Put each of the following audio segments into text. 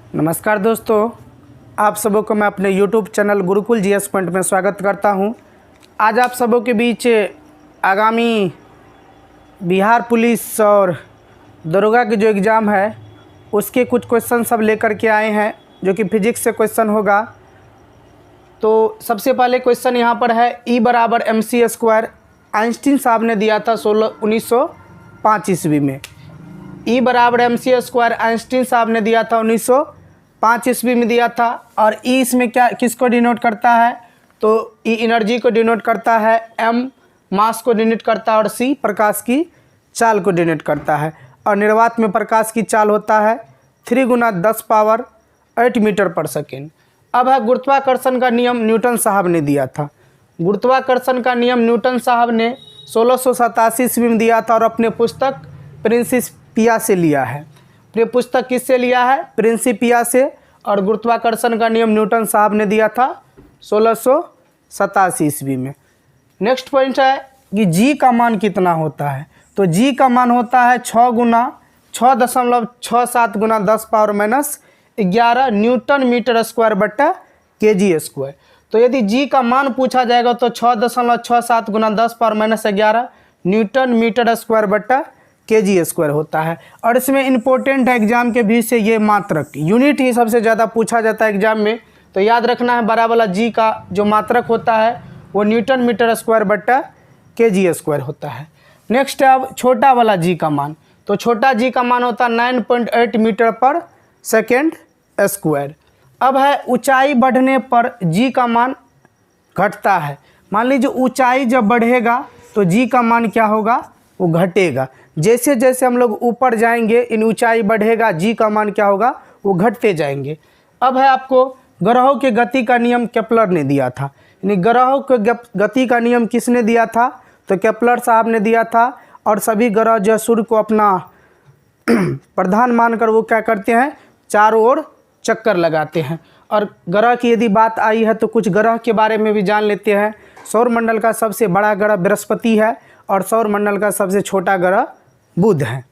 नमस्कार दोस्तों, आप सबों को मैं अपने YouTube channel Gurukul GS point में स्वागत करता हूं। आज आप सबों के बीच आगामी बिहार पुलिस और दरोगा के जो एग्ज़ाम है उसके कुछ क्वेश्चन सब लेकर के आए हैं, जो कि फिजिक्स से क्वेश्चन होगा। तो सबसे पहले क्वेश्चन यहाँ पर है E बराबर mc²। आइंस्टीन साहब ने दिया था 1905 ईस्वी में। E बराबर mc² आइंस्टीन साहब ने दिया था 1905 ईस्वी में दिया था। और E इसमें क्या किसको डिनोट करता है? तो E एनर्जी को डिनोट करता है, M मास को डिनोट करता है और C प्रकाश की चाल को डिनोट करता है। और निर्वात में प्रकाश की चाल होता है 3 × 10⁸ मीटर पर सेकेंड। अब है गुरुत्वाकर्षण का नियम न्यूटन साहब ने दिया था। गुरुत्वाकर्षण का नियम न्यूटन साहब ने 1687 ईस्वी में दिया था और अपने पुस्तक प्रिंसिपिया से लिया है। अपने पुस्तक किससे लिया है? प्रिंसिपिया से। और गुरुत्वाकर्षण का नियम न्यूटन साहब ने दिया था 1687 ईस्वी में। नेक्स्ट पॉइंट है कि जी का मान कितना होता है? तो जी का मान होता है 6.67 × 10⁻11 न्यूटन मीटर स्क्वायर बट्टा kg²। तो यदि जी का मान पूछा जाएगा तो 6.67 × 10⁻11 न्यूटन मीटर स्क्वायर बट्टा kg² होता है। और इसमें इम्पोर्टेंट है एग्जाम के भी से ये मात्रक यूनिट ही सबसे ज़्यादा पूछा जाता है एग्जाम में। तो याद रखना है, बड़ा वाला जी का जो मात्रक होता है वो न्यूटन मीटर स्क्वायर बट्टा kg² होता है। नेक्स्ट है अब छोटा वाला जी का मान। तो छोटा जी का मान होता है 9.8 मीटर पर सेकेंड स्क्वायर। अब है ऊंचाई बढ़ने पर जी का मान घटता है। मान लीजिए ऊंचाई जब बढ़ेगा तो जी का मान क्या होगा? वो घटेगा। जैसे जैसे हम लोग ऊपर जाएंगे इन ऊंचाई बढ़ेगा, जी का मान क्या होगा? वो घटते जाएंगे। अब है आपको ग्रहों के गति का नियम केपलर ने दिया था। यानी ग्रहों के गति का नियम किसने दिया था? तो केपलर साहब ने दिया था। और सभी ग्रह जो सूर्य को अपना प्रधान मानकर वो क्या करते हैं? चारों ओर चक्कर लगाते हैं। और ग्रह की यदि बात आई है तो कुछ ग्रह के बारे में भी जान लेते हैं। सौरमंडल का सबसे बड़ा ग्रह बृहस्पति है और सौरमंडल का सबसे छोटा ग्रह बुध है।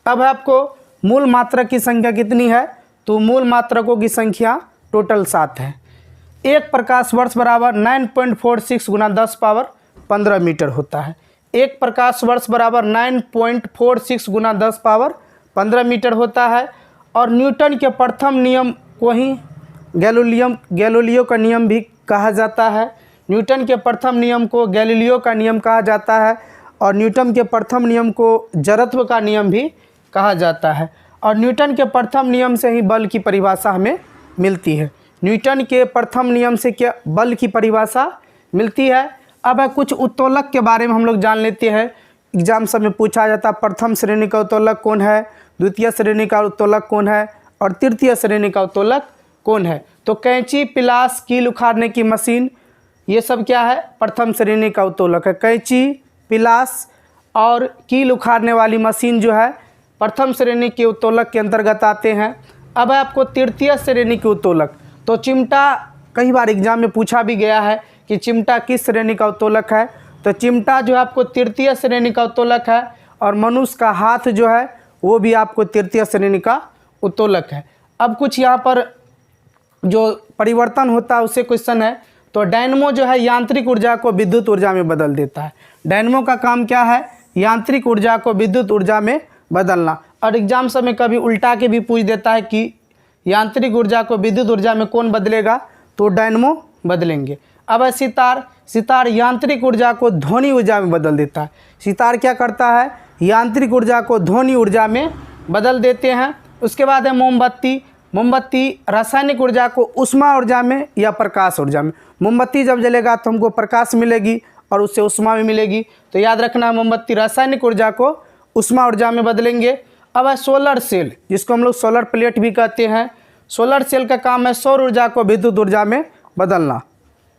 अब आपको मूल मात्रक की संख्या कितनी है? तो मूल मात्रकों की संख्या टोटल 7 है। एक प्रकाश वर्ष बराबर 9.46 × 10⁻15 मीटर होता है। एक प्रकाश वर्ष बराबर 9.46 × 10⁻15 मीटर होता है। और न्यूटन के प्रथम नियम को ही गैलीलियो का नियम भी कहा जाता है। न्यूटन के प्रथम नियम को गैलीलियो का नियम कहा जाता है। और न्यूटन के प्रथम नियम को जड़त्व का नियम भी कहा जाता है। और न्यूटन के प्रथम नियम से ही बल की परिभाषा हमें मिलती है। न्यूटन के प्रथम नियम से क्या बल की परिभाषा मिलती है। अब है कुछ उत्तोलक के बारे में हम लोग जान लेते हैं। एग्जाम सब में पूछा जाता है प्रथम श्रेणी का उत्तोलक कौन है, द्वितीय श्रेणी का उत्तोलक कौन है और तृतीय श्रेणी का उत्तोलक कौन है। तो कैंची, पिलास, कील उखाड़ने की मशीन, ये सब क्या है? प्रथम श्रेणी का उत्तोलक है। कैंची, पिलास और कील उखाड़ने वाली मशीन जो है प्रथम श्रेणी के उत्तोलक के अंतर्गत आते हैं। अब है आपको तृतीय श्रेणी के उत्तोलक। तो चिमटा कई बार एग्जाम में पूछा भी गया है कि चिमटा किस श्रेणी का उत्तोलक है। तो चिमटा जो है आपको तृतीय श्रेणी का उत्तोलक है। और मनुष्य का हाथ जो है वो भी आपको तृतीय श्रेणी का उत्तोलक है। अब कुछ यहाँ पर जो परिवर्तन होता है उससे क्वेश्चन है। तो डायनमो जो है यांत्रिक ऊर्जा को विद्युत ऊर्जा में बदल देता है। डायनमो का काम क्या है? यांत्रिक ऊर्जा को विद्युत ऊर्जा में बदलना। और एग्जाम समय कभी उल्टा के भी पूछ देता है कि यांत्रिक ऊर्जा को विद्युत ऊर्जा में कौन बदलेगा? तो डायनमो बदलेंगे। अब है सितार। सितार यांत्रिक ऊर्जा को ध्वनि ऊर्जा में बदल देता है। सितार क्या करता है? यांत्रिक ऊर्जा को ध्वनि ऊर्जा में बदल देते हैं। उसके बाद है मोमबत्ती। मोमबत्ती रासायनिक ऊर्जा को ऊष्मा ऊर्जा में या प्रकाश ऊर्जा में। मोमबत्ती जब जलेगा तो हमको प्रकाश मिलेगी और उससे ऊष्मा भी मिलेगी। तो याद रखना, मोमबत्ती रासायनिक ऊर्जा को ऊष्मा ऊर्जा में बदलेंगे। अब है सोलर सेल, जिसको हम लोग सोलर प्लेट भी कहते हैं। सोलर सेल का काम है सौर ऊर्जा को विद्युत ऊर्जा में बदलना।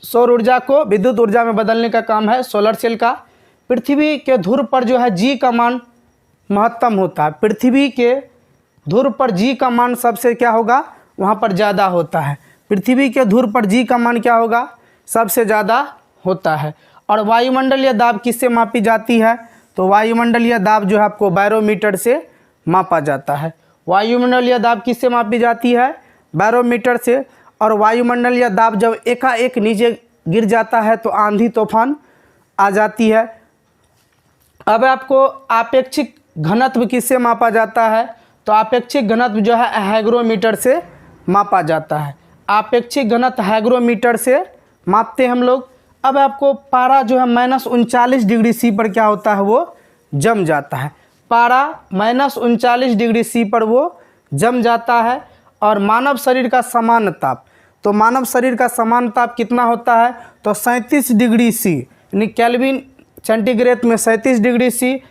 सौर ऊर्जा को विद्युत ऊर्जा में बदलने का काम है सोलर सेल का। पृथ्वी के ध्रुव पर जो है जी का मान महत्तम होता है। पृथ्वी के ध्रुव पर जी का मान सबसे क्या होगा? वहाँ पर ज़्यादा होता है। पृथ्वी के ध्रुव पर जी का मान क्या होगा? सबसे ज़्यादा होता है। और वायुमंडलीय दाब किससे मापी जाती है? तो वायुमंडलीय दाब जो है आपको बैरोमीटर से मापा जाता है। वायुमंडलीय दाब किससे मापी जाती है? बैरोमीटर से, और वायुमंडल या दाब जब एकाएक नीचे गिर जाता है तो आंधी तूफान आ जाती है। अब आपको आपेक्षिक घनत्व किससे मापा जाता है, तो आपेक्षिक घनत्व जो है हैग्रोमीटर से मापा जाता है। आपेक्षिक घनत्व हैग्रोमीटर से मापते हैं हम लोग। अब आपको पारा जो है -39 डिग्री सी पर क्या होता है, वो जम जाता है। पारा -39 डिग्री सी पर वो जम जाता है। और मानव शरीर का सामान्य ताप, तो मानव शरीर का सामान्य ताप कितना होता है, तो 37 डिग्री सी, यानी केल्विन सेंटीग्रेड में 37 डिग्री सी,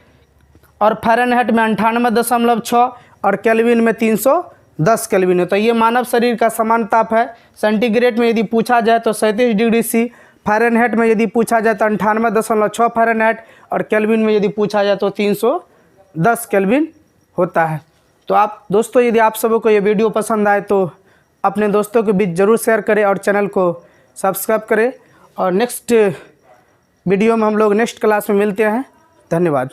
और फ़ारेनहाइट में 98.6 और केल्विन में 310 केल्विन है। तो ये मानव शरीर का सामान्य ताप है। सेंटीग्रेड में यदि पूछा जाए तो 37 डिग्री सी, फ़ारेनहाइट में यदि पूछा जाए तो 98.6 फ़ारेनहाइट, और केल्विन में यदि पूछा जाए तो 310 केल्विन होता है। तो आप दोस्तों, यदि आप सबको को ये वीडियो पसंद आए तो अपने दोस्तों के बीच ज़रूर शेयर करें और चैनल को सब्सक्राइब करें। और नेक्स्ट वीडियो में हम लोग नेक्स्ट क्लास में मिलते हैं। धन्यवाद।